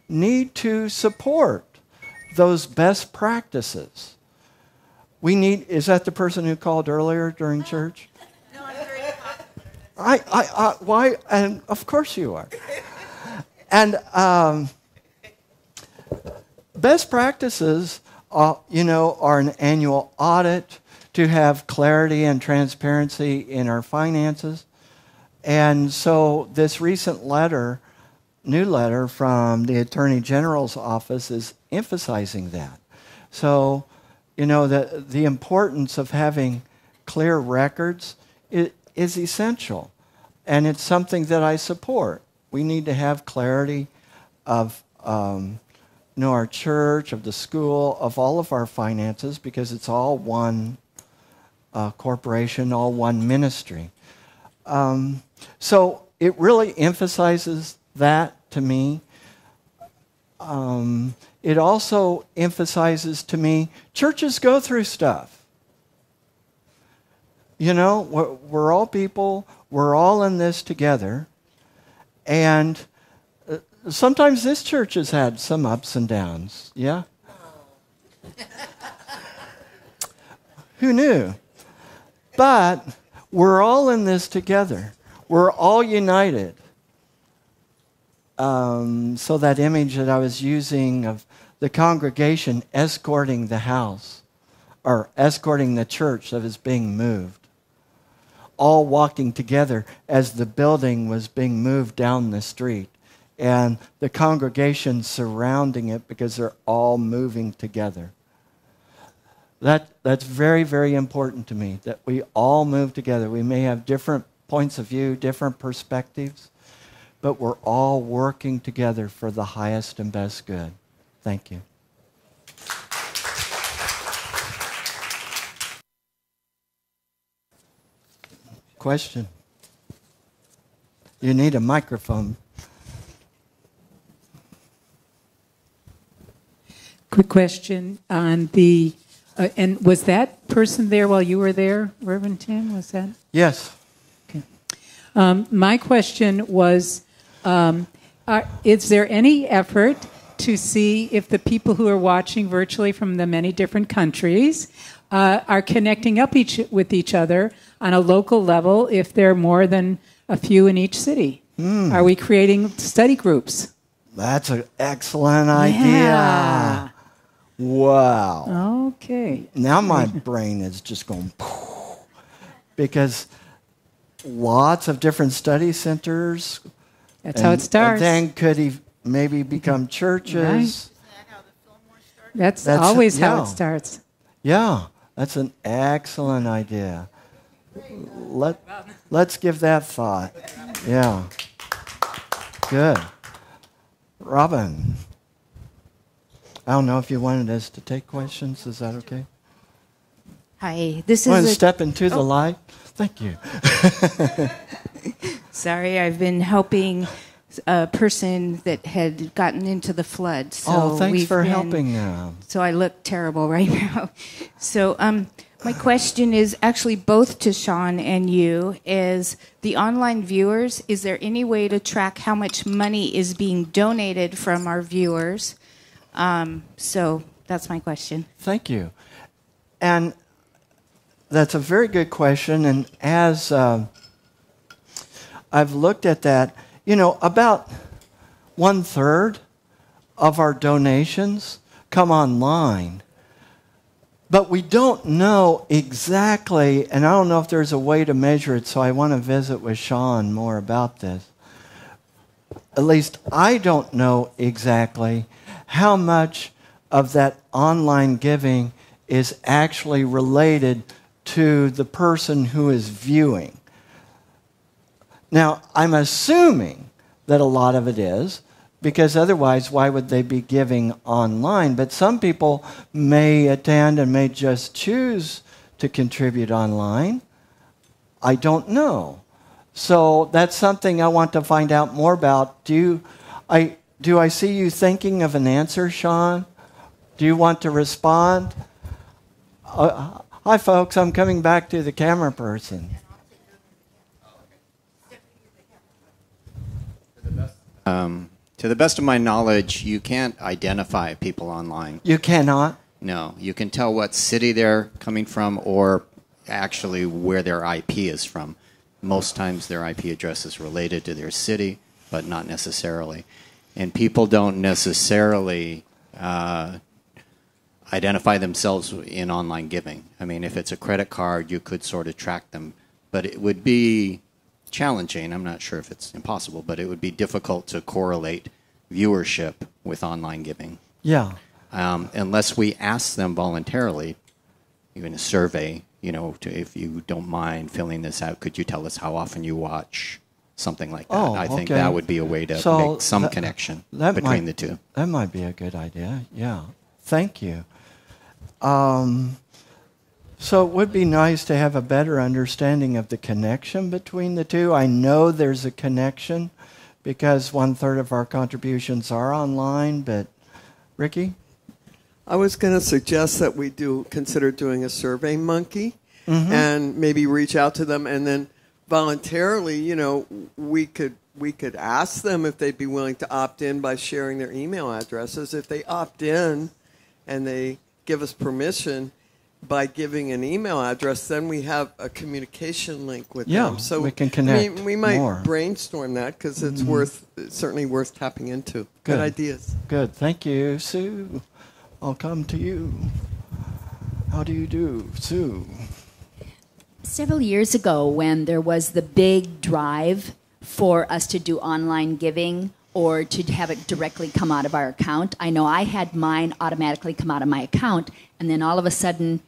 need to support those best practices. We need, is that the person who called earlier during church? No, I'm very popular. Why? And of course you are. And best practices, are an annual audit to have clarity and transparency in our finances. And so this recent new letter from the Attorney General's office is emphasizing that. So, the importance of having clear records is essential. And it's something that I support. We need to have clarity of our church, of the school, of all of our finances, because it's all one corporation, all one ministry. So it really emphasizes that to me. It also emphasizes to me, churches go through stuff. We're all people. We're all in this together. And sometimes this church has had some ups and downs. Yeah? Who knew? But we're all in this together. We're all united. So that image that I was using of the congregation escorting the house, or escorting the church that is being moved, all walking together as the building was being moved down the street, and the congregation surrounding it because they're all moving together. That's very, very important to me, that we all move together. We may have different points of view, different perspectives, but we're all working together for the highest and best good. Thank you. Question? You need a microphone. Quick question on the, and was that person there while you were there, Reverend Tim? Was that? Yes. Okay. My question was, is there any effort to see if the people who are watching virtually from the many different countries are connecting up with each other on a local level if there are more than a few in each city? Are we creating study groups? That's an excellent idea. Yeah. Wow. Okay. Now my brain is just going because lots of different study centers. That's how it starts. And then could maybe become churches. Right. That's always how it starts. Yeah, that's an excellent idea. Let's give that thought. Yeah. Good. Robin. I don't know if you wanted us to take questions. Is that okay? Hi, this Want to is step into the light? Thank you. Sorry, I've been helping a person that had gotten into the flood. So thanks for helping them. So I look terrible right now. So my question is actually both to Sean and you, is the online viewers, is there any way to track how much money is being donated from our viewers? So that's my question. Thank you. And that's a very good question. And as I've looked at that, about 1/3 of our donations come online. But we don't know exactly, and I don't know if there's a way to measure it, so I want to visit with Sean more about this. At least I don't know exactly how much of that online giving is actually related to the person who is viewing. Now, I'm assuming that a lot of it is, because otherwise, why would they be giving online? But some people may attend and may just choose to contribute online. I don't know. So that's something I want to find out more about. Do I see you thinking of an answer, Sean? Do you want to respond? Hi, folks. I'm coming back to the camera person. To the best of my knowledge, you can't identify people online. You cannot? No. You can tell what city they're coming from or actually where their IP is from. Most times their IP address is related to their city, but not necessarily. And people don't necessarily identify themselves in online giving. I mean, if it's a credit card, you could sort of track them. But it would be challenging. I'm not sure if it's impossible, but it would be difficult to correlate viewership with online giving. Yeah. Unless we ask them voluntarily, even a survey, if you don't mind filling this out, could you tell us how often you watch? Something like that. I think that would be a way to make some connection between the two. That might be a good idea. Yeah. Thank you. So it would be nice to have a better understanding of the connection between the two. I know there's a connection because 1/3 of our contributions are online, but Ricky? I was going to suggest that we consider doing a Survey Monkey and maybe reach out to them, and then voluntarily, we could ask them if they'd be willing to opt in by sharing their email addresses. If they opt in and they give us permission by giving an email address, then we have a communication link with them. So we can connect we might more. brainstorm that because it's certainly worth tapping into. Good ideas. Good. Thank you, Sue. I'll come to you. How do you do, Sue? Several years ago, when there was the big drive for us to do online giving or to have it directly come out of our account, I know I had mine automatically come out of my account, and then all of a sudden,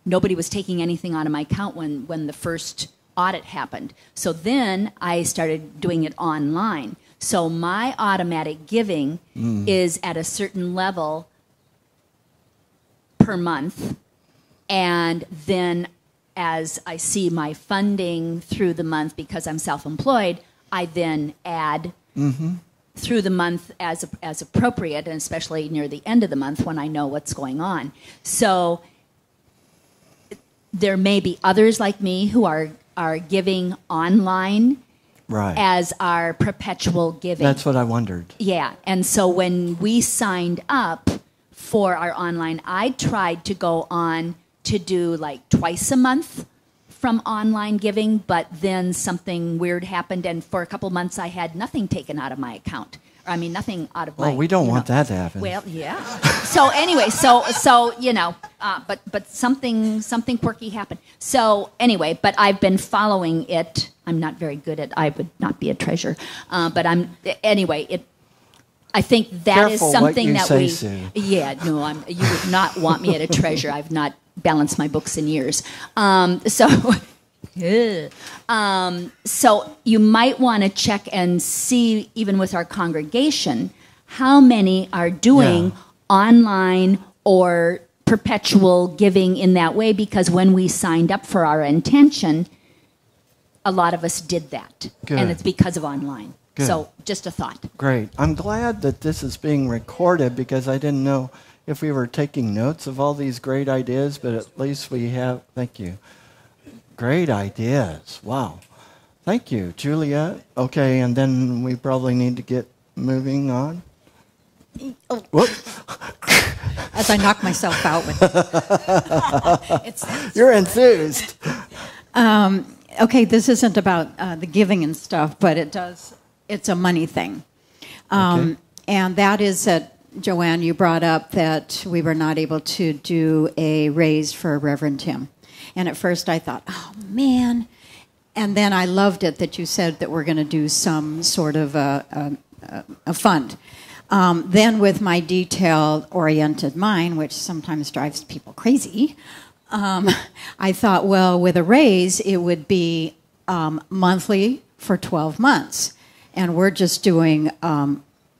nobody was taking anything out of my account when the first audit happened. So then I started doing it online. So my automatic giving is at a certain level per month, and then as I see my funding through the month because I'm self-employed, I then add through the month as appropriate, and especially near the end of the month when I know what's going on. So there may be others like me who are giving online as our perpetual giving. That's what I wondered. Yeah, and so when we signed up for our online, I tried to go on to do like twice a month from online giving, but then something weird happened, and for a couple months I had nothing taken out of my account. I mean, nothing out of my... Well, we don't want that to happen. Well, yeah. So anyway, so you know, but something quirky happened. So anyway, but I've been following it. I'm not very good at... I would not be a treasure. But anyway, I think that Careful is something what you that say, we... Sue. Yeah, no, you would not want me at a treasure. I've not balanced my books in years. So you might want to check and see, even with our congregation, how many are doing online or perpetual giving in that way, because when we signed up for our intention, a lot of us did that. Good. And it's because of online. Good. So just a thought. Great. I'm glad that this is being recorded, because I didn't know if we were taking notes of all these great ideas, but at least we have. Thank you. Great ideas. Wow. Thank you, Juliet. Okay, and then we probably need to get moving on. Oh. Whoop. As I knock myself out with You're enthused. Okay, this isn't about the giving and stuff, but it's a money thing. Okay. And that is that, Joanne, you brought up that we were not able to do a raise for Reverend Tim. And at first I thought, oh, man. And then I loved it that you said that we're going to do some sort of a fund. Then with my detail-oriented mind, which sometimes drives people crazy, I thought, well, with a raise, it would be monthly for 12 months. And we're just doing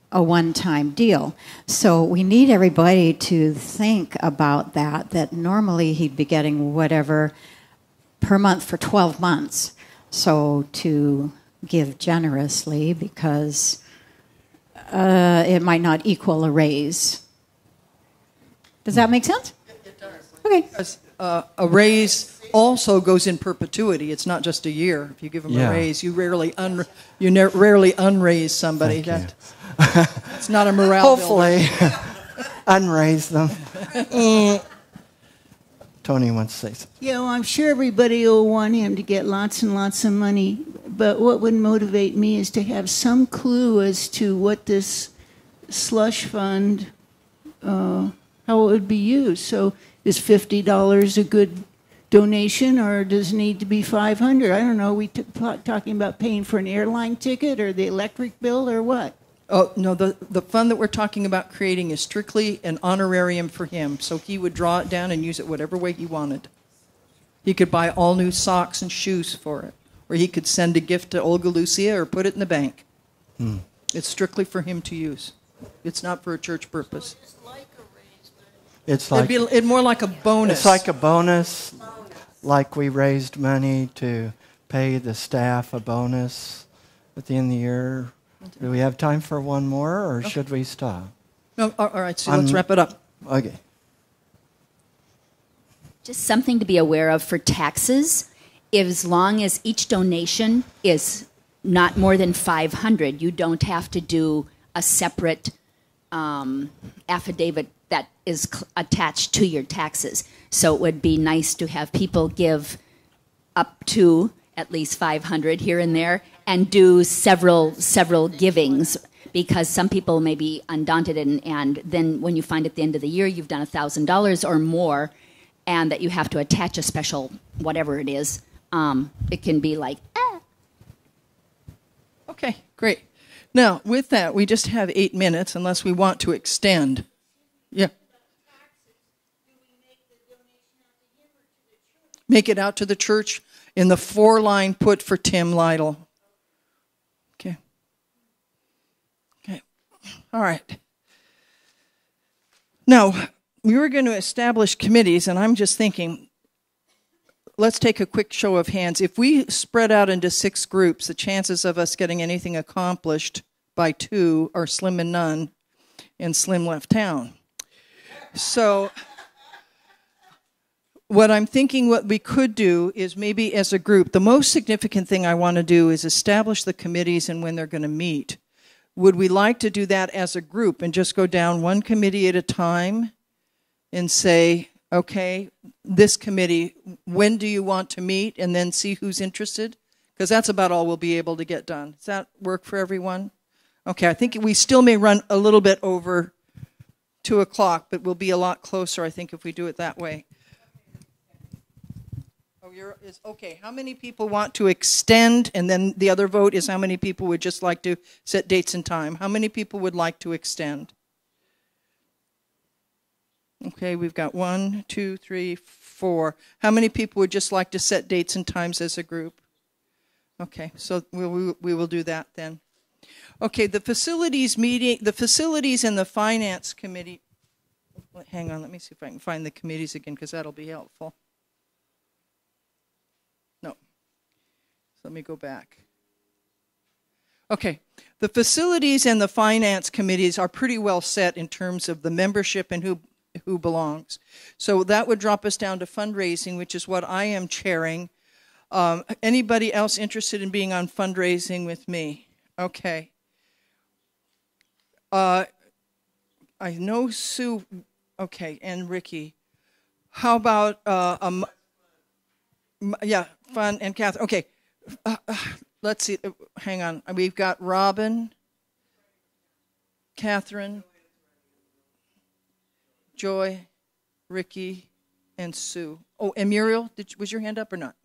a one-time deal. So we need everybody to think about that normally he'd be getting whatever per month for 12 months. So to give generously, because it might not equal a raise. Does that make sense? It does. Okay. Because a raise also goes in perpetuity. It's not just a year. If you give them a raise, you rarely unraise somebody. It's not a morale Hopefully, unraise them. Tony wants to say something. Yeah, well, I'm sure everybody will want him to get lots and lots of money. But what would motivate me is to have some clue as to what this slush fund, how it would be used. So is $50 a good donation, or does it need to be $500? I don't know. We talking about paying for an airline ticket or the electric bill or what? Oh, no, the fund that we're talking about creating is strictly an honorarium for him, so he would draw it down and use it whatever way he wanted. He could buy all new socks and shoes for it, or he could send a gift to Olga Lucia or put it in the bank. It's strictly for him to use. It's not for a church purpose. It's like it'd more like a bonus. It's like a bonus, like we raised money to pay the staff a bonus at the end of the year. Do we have time for one more, or should we stop? No, all right, so let's wrap it up. Okay. Just something to be aware of for taxes. As long as each donation is not more than $500, you don't have to do a separate affidavit that is attached to your taxes. So it would be nice to have people give up to at least $500 here and there, and do several givings, because some people may be undaunted, and then when you find at the end of the year you've done $1,000 or more, and that you have to attach a special whatever it is, it can be like, Okay, great. Now, with that, we just have 8 minutes, unless we want to extend. Yeah. Make it out to the church in the 4-line put for Tim Lytle. Okay. All right. Now, we were going to establish committees, and I'm just thinking, let's take a quick show of hands. If we spread out into 6 groups, the chances of us getting anything accomplished by 2 are slim and none, and Slim left town. So what I'm thinking what we could do is maybe as a group, the most significant thing I want to do is establish the committees and when they're going to meet. Would we like to do that as a group and just go down one committee at a time and say, okay, this committee, when do you want to meet, and then see who's interested? Because that's about all we'll be able to get done. Does that work for everyone? Okay, I think we still may run a little bit over 2 o'clock, but we'll be a lot closer, I think, if we do it that way. Okay, how many people want to extend, and then the other vote is how many people would just like to set dates and time. How many people would like to extend? Okay, we've got 1, 2, 3, 4. How many people would just like to set dates and times as a group? Okay, so we will do that then. Okay, the facilities meeting, the facilities and the finance committee. Hang on, let me see if I can find the committees again, because that'll be helpful. No. So let me go back. Okay, the facilities and the finance committees are pretty well set in terms of the membership and who belongs. So that would drop us down to fundraising, which is what I am chairing. Anybody else interested in being on fundraising with me? Okay. I know Sue, okay, and Ricky. How about, yeah, Fun and Catherine. Okay, let's see, hang on. We've got Robin, Catherine, Joy, Ricky, and Sue. Oh, and Muriel, was your hand up or not?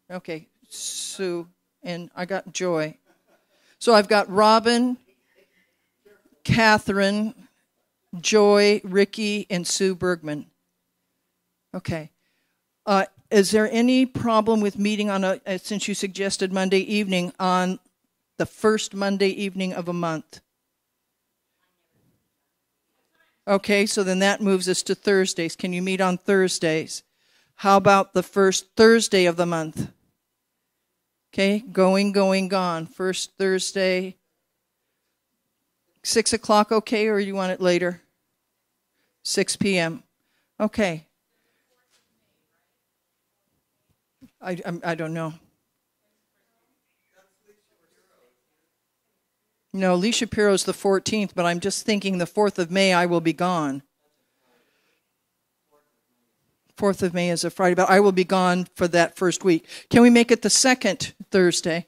Okay, Sue, and I got Joy. So I've got Robin, Catherine, Joy, Ricky, and Sue Bergman. Okay. Is there any problem with meeting on since you suggested Monday evening, on the first Monday evening of a month? Okay, so then that moves us to Thursdays. Can you meet on Thursdays? How about the first Thursday of the month? Okay, going, gone. First Thursday, 6 o'clock, okay, or you want it later? 6 p.m. Okay. I don't know. No, Lee Shapiro's the 14th, but I'm just thinking the 4th of May I will be gone. 4th of May is a Friday, but I will be gone for that first week. Can we make it the second Thursday?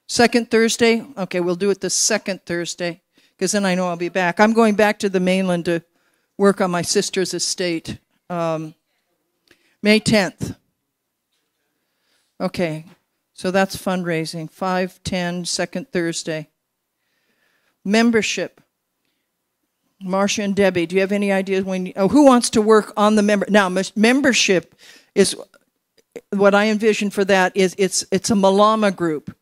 Second Thursday? Okay, we'll do it the second Thursday, because then I know I'll be back. I'm going back to the mainland to work on my sister's estate. May 10th. Okay, so that's fundraising. 5/10, second Thursday. Membership. Marcia and Debbie, do you have any ideas when? Who wants to work on the member? Now, membership is what I envision for that is it's a Malama group.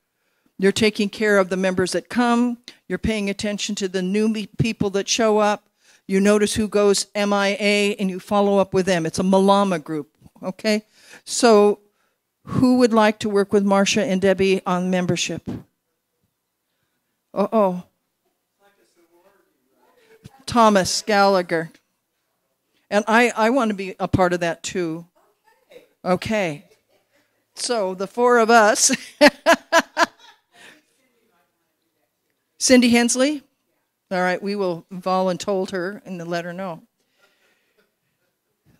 You're taking care of the members that come. You're paying attention to the new people that show up. You notice who goes MIA, and you follow up with them. It's a Malama group, okay? So who would like to work with Marcia and Debbie on membership? Uh-oh. Thomas Gallagher. And I want to be a part of that too. Okay. So the four of us. Cindy Hensley? All right, we will voluntold her and let her know.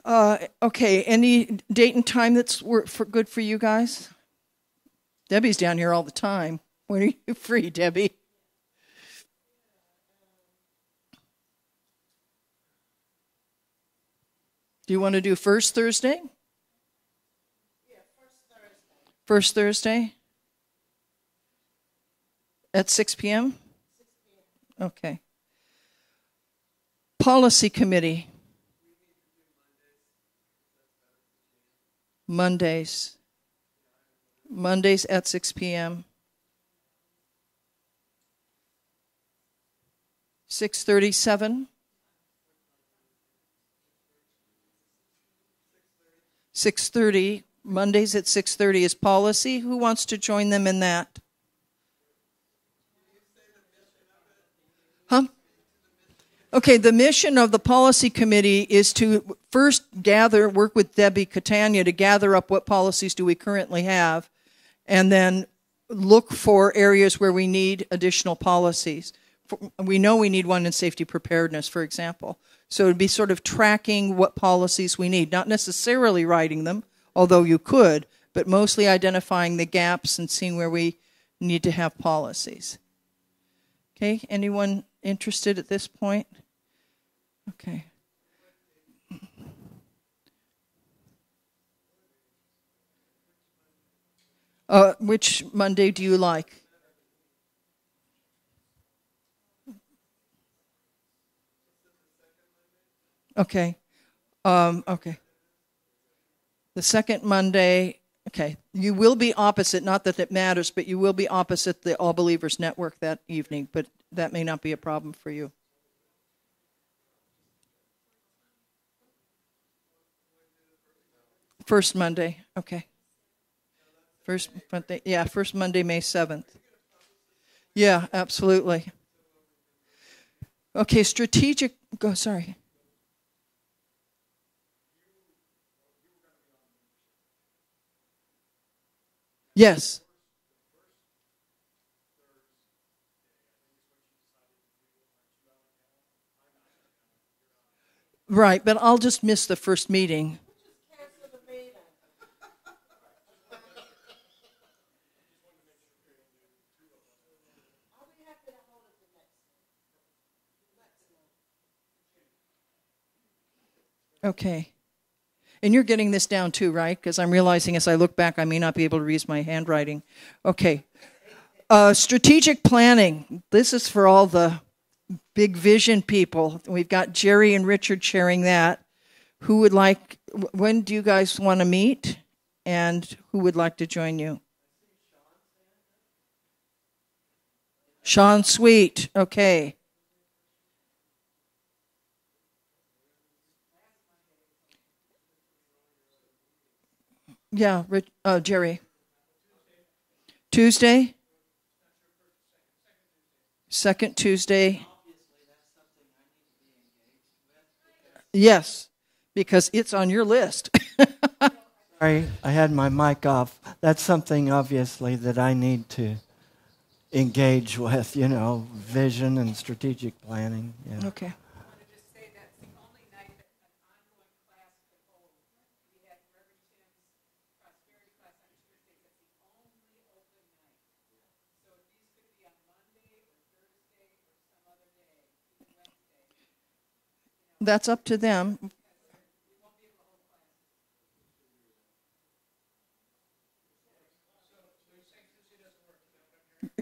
Okay, any date and time that's good for you guys? Debbie's down here all the time. When are you free, Debbie? Do you want to do first Thursday? Yeah, first Thursday. At 6 p.m.? Okay. Policy Committee. Mondays. Mondays at 6 p.m. 6:37. 6:30. Mondays at 6:30 is policy. Who wants to join them in that? Okay, the mission of the policy committee is to first work with Debbie Catania to gather up what policies do we currently have, and then look for areas where we need additional policies. We know we need one in safety preparedness, for example. So it would be sort of tracking what policies we need, not necessarily writing them, although you could, but mostly identifying the gaps and seeing where we need to have policies. Okay, anyone interested at this point? Okay. Which Monday do you like? Okay. Okay. The second Monday, okay. You will be opposite, not that it matters, but you will be opposite the All Believers Network that evening, but that may not be a problem for you. First Monday, okay. First Monday, May 7th. Yeah, absolutely. Okay, strategic, sorry. Yes. Right, but I'll just miss the first meeting. Okay. And you're getting this down too, right? Because I'm realizing as I look back, I may not be able to read my handwriting. Okay. Strategic planning. This is for all the big vision people. We've got Jerry and Richard sharing that. Who would like, when do you guys want to meet? And who would like to join you? Sean Sweet. Okay. Yeah, Jerry. Tuesday? Second Tuesday. Yes, because it's on your list. Sorry, I had my mic off. That's something, obviously, that I need to engage with, vision and strategic planning. Yeah. Okay. That's up to them.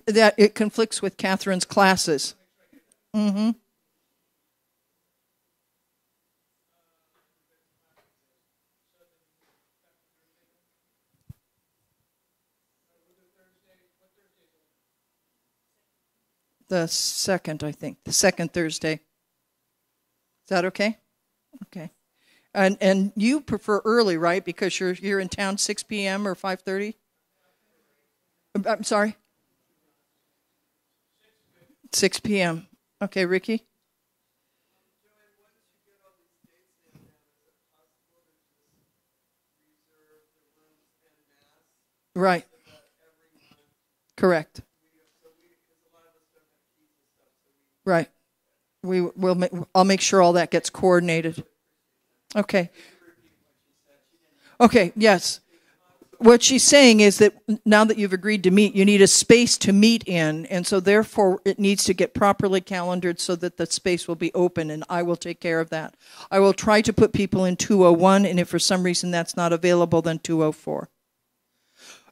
That it conflicts with Catherine's classes. Mm-hmm. The second, I think. The second Thursday. Is that okay? Okay. And you prefer early, right? Because you're in town 6 p.m. or 5:30? I'm sorry? 6 p.m. Okay, Ricky? Right. Correct. Right. I'll make sure all that gets coordinated. Okay. Okay, yes. What she's saying is that now that you've agreed to meet, you need a space to meet in, and so therefore it needs to get properly calendared so that the space will be open, and I will take care of that. I will try to put people in 201, and if for some reason that's not available, then 204.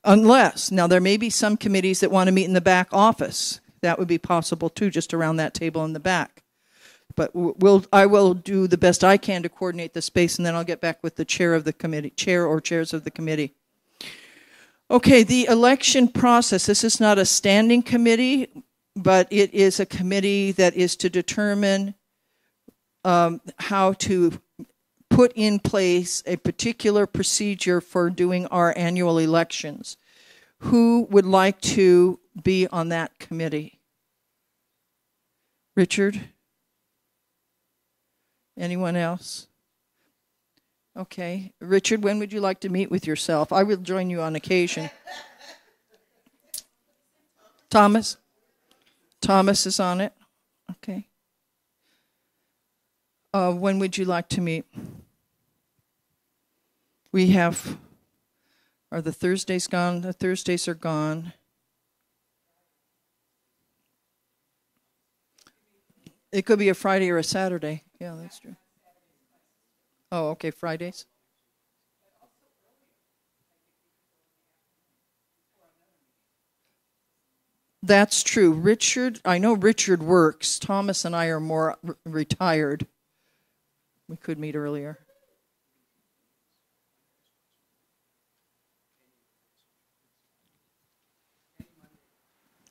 Unless, now there may be some committees that want to meet in the back office. That would be possible too, just around that table in the back. But I will do the best I can to coordinate the space, and then I'll get back with the chair of the committee, chair or chairs of the committee. Okay, the election process. This is not a standing committee, but it is a committee that is to determine how to put in place a particular procedure for doing our annual elections. Who would like to be on that committee? Richard? Anyone else? Okay. Richard, when would you like to meet with yourself? I will join you on occasion. Thomas? Thomas is on it. Okay. When would you like to meet? We have... Are the Thursdays gone? The Thursdays are gone. It could be a Friday or a Saturday. Yeah, that's true. Oh, okay, Fridays. That's true. Richard, I know Richard works. Thomas and I are more retired. We could meet earlier.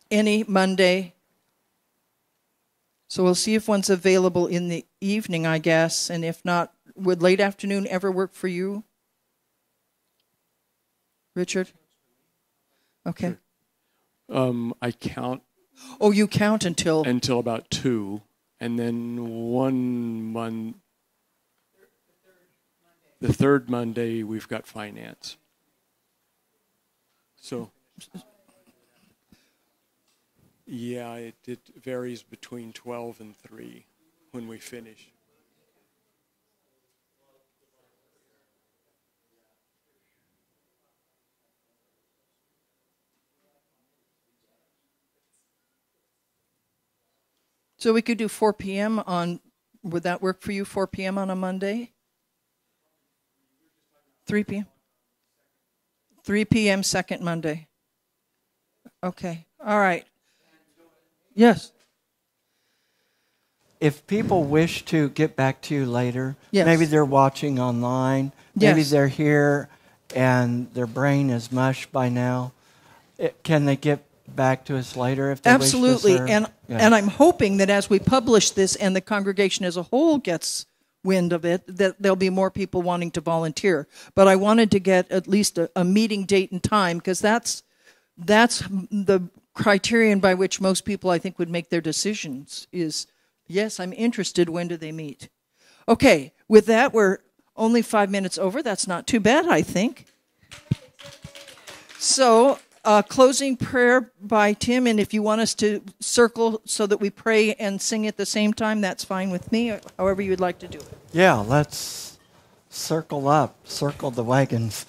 Any Monday. So we'll see if one's available in the evening, I guess. And if not, would late afternoon ever work for you? Richard? Okay. I count. Oh, you count until about 2, and then one month. The third Monday we've got finance. So. Yeah, it varies between 12 and 3 when we finish. So we could do 4 p.m. on, would that work for you, 4 p.m. on a Monday? 3 p.m.? 3 p.m. second Monday. Okay, all right. Yes. If people wish to get back to you later, yes. Maybe they're watching online, maybe yes. they're here and their brain is mush by now, can they get back to us later if they Absolutely. wish to serve? And I'm hoping that as we publish this and the congregation as a whole gets wind of it, that there'll be more people wanting to volunteer. But I wanted to get at least a meeting date and time, because that's the criterion by which most people, I think, would make their decisions is, yes, I'm interested, when do they meet? Okay, with that, we're only 5 minutes over. That's not too bad, I think. So, closing prayer by Tim, and if you want us to circle so that we pray and sing at the same time, that's fine with me, however you'd like to do it. Yeah, let's circle the wagons.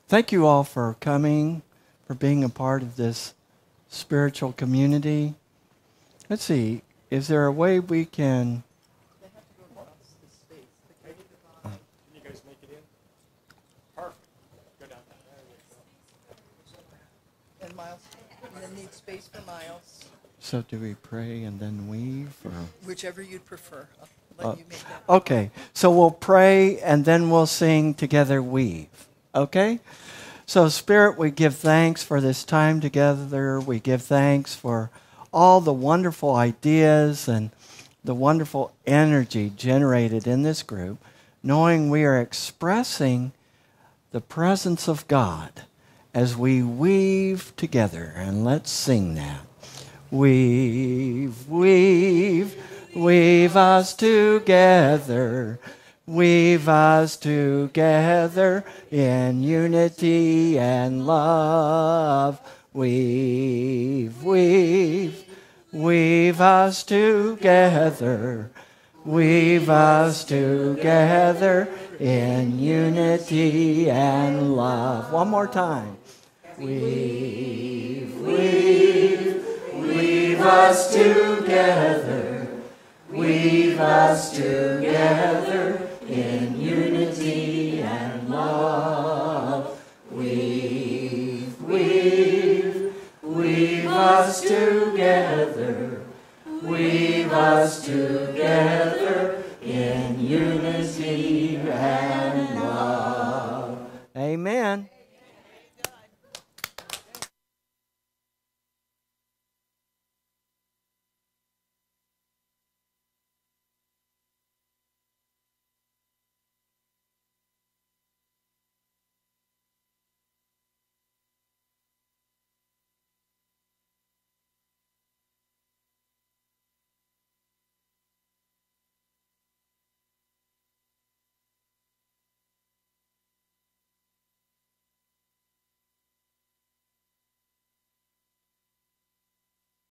Thank you all for coming, for being a part of this spiritual community. Let's see, is there a way we can... They have to go across the space. Can you guys make it in? Perfect. Go down. And Miles, and then need space for Miles. So do we pray and then weave? Or? Whichever you'd prefer. I'll let you make that. Okay, so we'll pray and then we'll sing together Weave. Okay? So, Spirit, we give thanks for this time together. We give thanks for all the wonderful ideas and the wonderful energy generated in this group, knowing we are expressing the presence of God as we weave together. And let's sing that. Weave, weave, weave us together. Weave us together in unity and love. Weave, weave, weave us together. Weave us together in unity and love. One more time. Weave, weave, weave us together. Weave us together in unity and love. Weave, weave, weave us together. Weave us together